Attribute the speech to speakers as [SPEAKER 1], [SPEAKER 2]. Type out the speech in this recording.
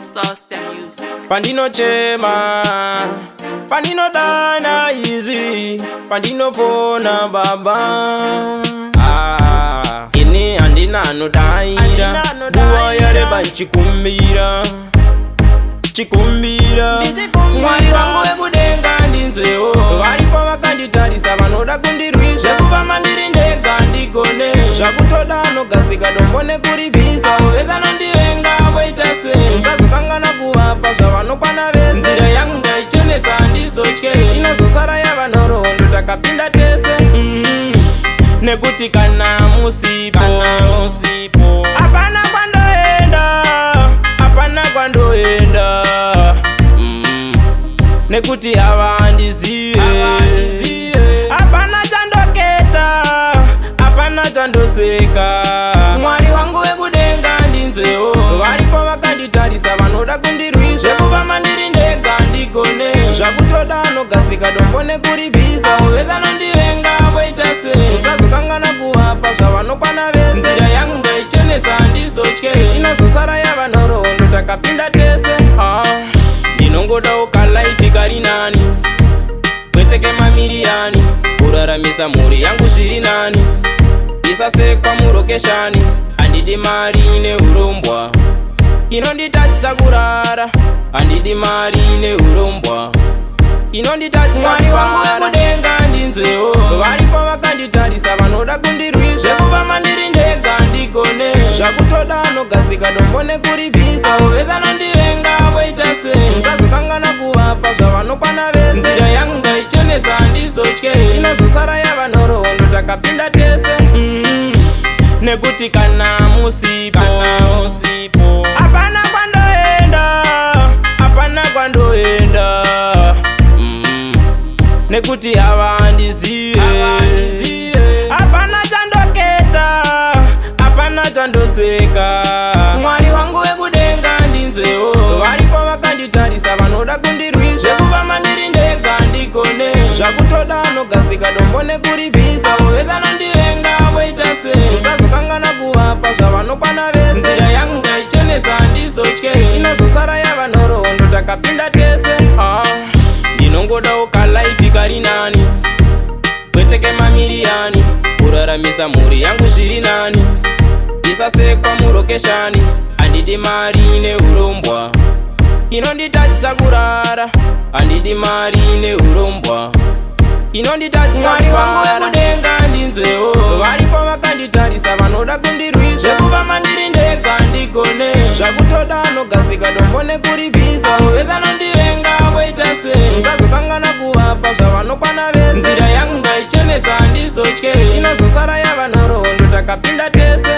[SPEAKER 1] Soster MusiQ.
[SPEAKER 2] Pandino chema, pandino dana easy, pandino fona baba. Ini andina no daira, buwa yare ban chikumbira, chikumbira. Mwari wangu ebudenga ndinzeo, wari pa wakanditari sabanoda kundirwisa, kupa mandiri ndega ndigone, shakutoda no gatsika dombone kuribisa, weza nandiwenga waitase, msazukanga na kuwapa shavanokwana vese, nzira yangu ngaichenesa ndisochke, inazosara yavanoro ndotakapinda tese. Nekuti kana musipo, apana kwandoenda, apana kwandoenda. Nekuti havandiziye, apana chandoketa, apana chandoseka. Mwari wangu wekudenga ndinzeo, varipo vakanditarisa vanoda kundirwisa, kuva mandiri ndega ndigone, zvakutoda nogatsika dombone kuribisa, weza nandivenga voitase, musazokangana kuvapa zvavanokwana vese, nzira yangu ngaichenesa ndisochke, inozosara yavanoro ndotakapinda tese. Ndinongoda ukalaifi kari nani, kweteke mamiriyani, kuraramisa mhuri yangu zviri nani, isasekwa murokeshani, handidi mari neurombwa, inonditadzisa kurara, handidi mari neurombwa, inonditadzisa fara. Kudenga ndinzwewo, varipo vakanditarisa vanoda kundirwisa, zvekuva mandiri ndega ndigone, zvakutoda nogatsika dombone kuribisa, weza nandivenga voitase, musazokangana kuvapa zvavanokwana vese, nzira yangu ngaichenesa ndisochke, inozosara yavanoro ndotakapinda tese. Nekuti kana musipo, apana kwandoenda, apana kwandoenda. Nekuti havandiziye, apana chandoketa, apana chandoseka. Mwari wangu wekudenga ndinzwewo, varipo vakanditarisa vanoda kundirwisa, zvekuva mandiri ndega ndigone, zvakutoda nogatsika dombone kuribisa, weza nandivenga voitase, musazokangana kuvapa zvavanokwana vese, nzira yangu ngaichenesa ndisochke, inozosara yavanoro ndotakapinda tese. Ndinongoda ukalaifi kari nani, kweteke mamiriyani, kuraramisa mhuri yangu zviri nani, isasekwa murokeshani, handidi mari neurombwa, inonditadzisa kurara, handidi mari neurombwa, inonditadzisa fara. Kudenga ndinzwewo, varipo vakanditarisa vanoda kundirwisa, zvekuva mandiri ndega ndigone, zvakutoda nogatsika dombone kuribisa, weza nandivenga voitase, musazokangana kuvapa zvavanokwana vese, nzira yangu ngaichenesa ndisochke, inozosara yavanoro ndotakapinda tese.